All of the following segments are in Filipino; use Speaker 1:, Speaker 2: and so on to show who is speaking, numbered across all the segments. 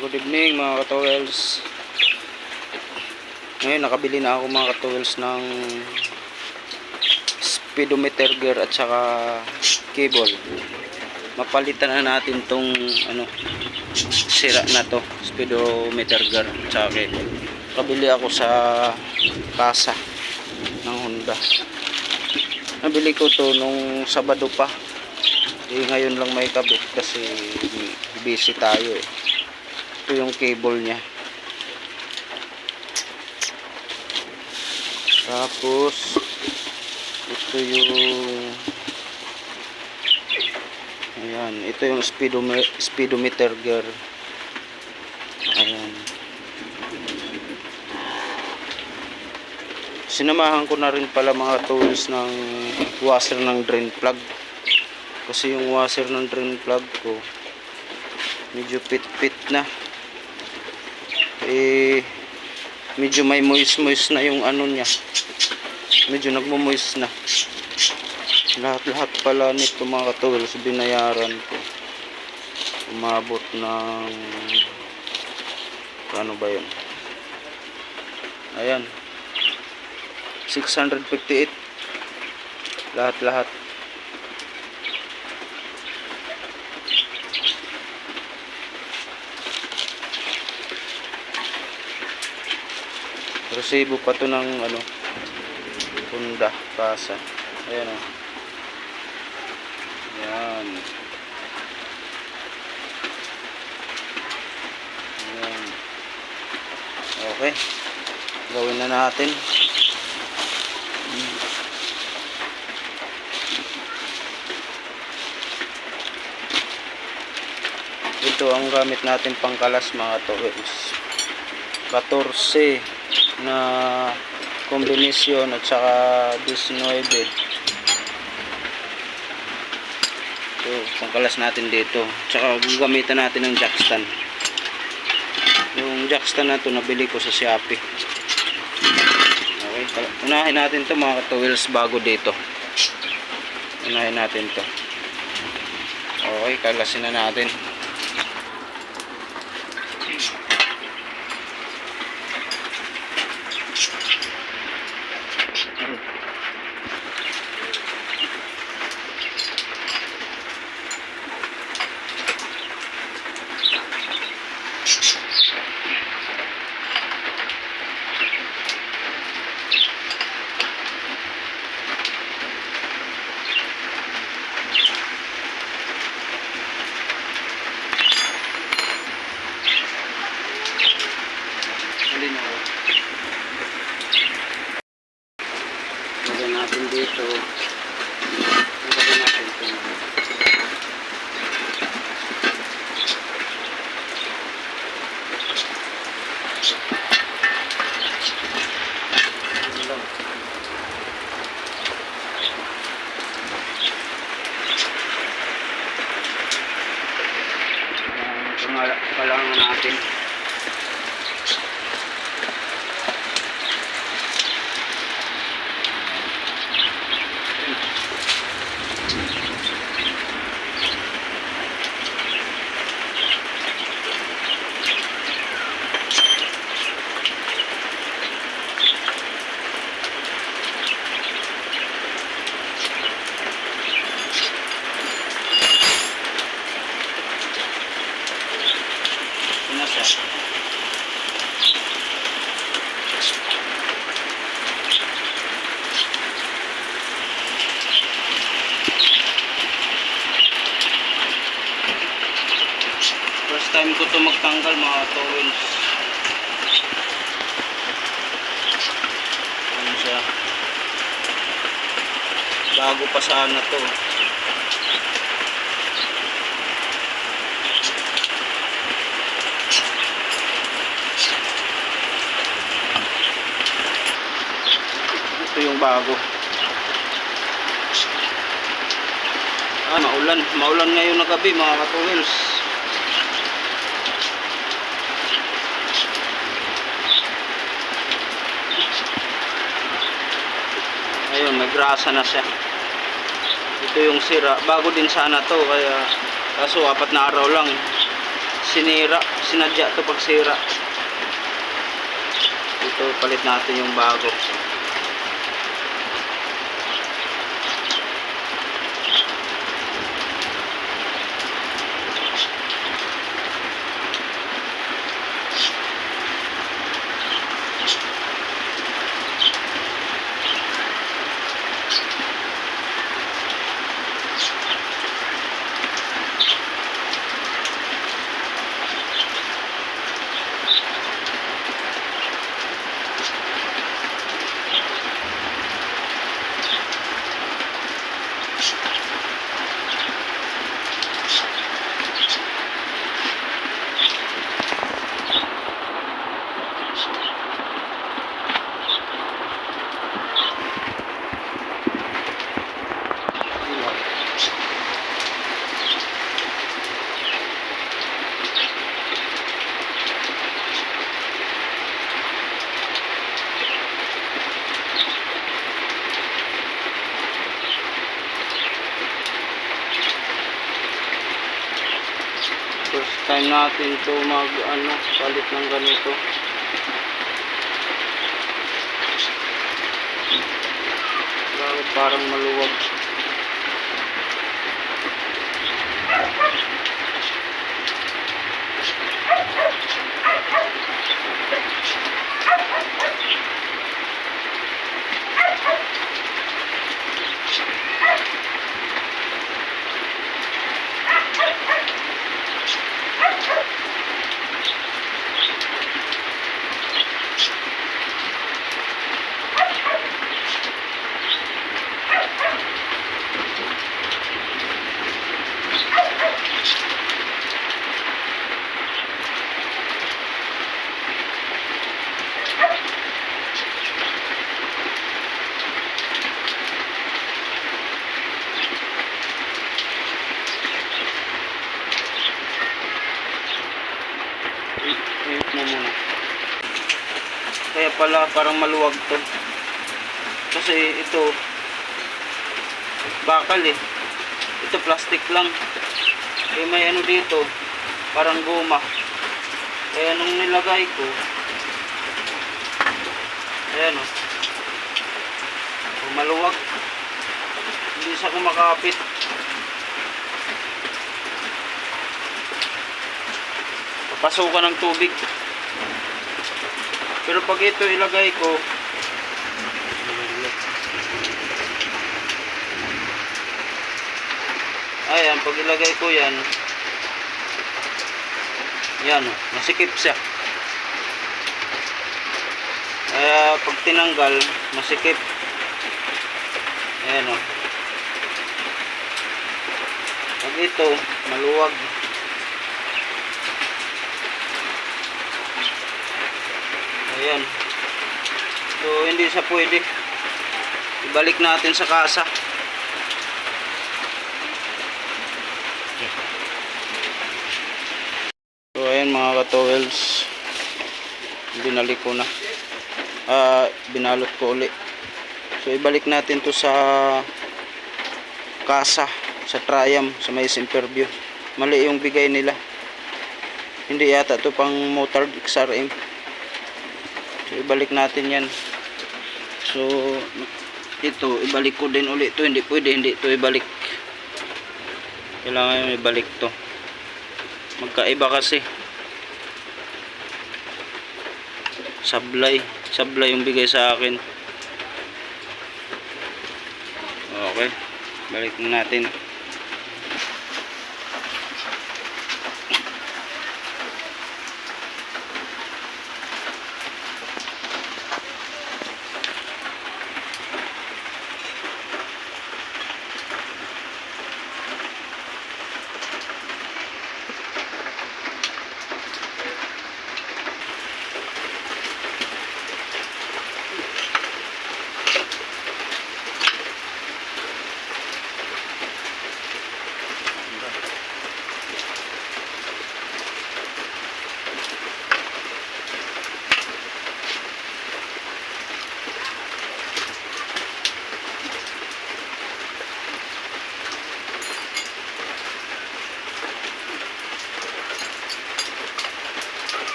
Speaker 1: Good evening mga katowels. Ngayon nakabili na ako mga katowels ng speedometer gear at saka cable. Mapalitan na natin tong sira na to, speedometer gear at saka cable. Kabili ako sa kasa ng Honda. Nabili ko to nung Sabado pa. Ngayon lang may kabit kasi busy tayo eh. Ito yung cable nya. Tapos ito yung ito yung speedometer gear. Ayan. Sinamahan ko na rin pala mga tools ng washer ng drain plug. Kasi yung washer ng drain plug ko medyo pit-pit na. Medyo may moist na yung niya. Medyo nagmo-moist na. Lahat pala nito mga tools binayaran ko. Umabot ng ano ba yun? Ayan. 658 lahat. Resibo pa to ng Honda kasa. Ayan o. Ayan. Ayan. Okay. Gawin na natin. Ito ang gamit natin pangkalas mga towels. 14 na kombinasyon at saka 19. So, pangkalas natin dito. Tsaka gagamitan natin ng jack stand. Yung jack stand na to nabili ko sa Shopee. Okay, unahin natin to mga towels bago dito. Unahin natin to. Okay, kalasin na natin. Lagyan natin dito. Lagyan natin ito. Kailangan natin. First time ko to magtanggal mga towels. Ano siya? Bago pa sana to. Ito yung bago. Maulan ngayon na gabi mga katowels. Ayun, may grasa na siya. Ito yung sira. Bago din sana to, kaya kaso 4 na araw lang sinira, sinadya to pagsira. Ito palit natin yung bago. First time natin to palit ng ganito. Bakit parang maluwag? Wait mo muna. Kaya pala parang maluwag to. Kasi ito bakal eh. Ito plastic lang. Eh may ano dito, parang goma. Kaya nung nilagay ko, ayan o. Maluwag. Hindi siya kumakapit. Papasukan ng tubig. Pero pag ito ilagay ko, ayan, pag ilagay ko yan, yan o, masikip siya. Kaya pag tinanggal, masikip. Ayan o. Pag ito, maluwag. Ayan. So, hindi siya pwede. Ibalik natin sa kasa. So, ayan mga katowels. Binalik ko na. Binalot ko uli. So, ibalik natin to sa kasa. Sa Triumph. Sa may Semperview. Mali yung bigay nila. Hindi yata to pang Motard XRM. So, ibalik natin yan. So, ito, ibalik ko din ulit. Ito, hindi pwede, hindi ito ibalik. Kailangan ibalik to. Magkaiba kasi. Sablay yung bigay sa akin. Okay. Balik natin.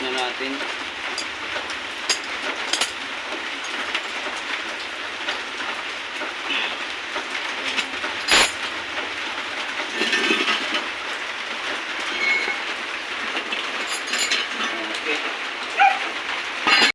Speaker 1: na natin.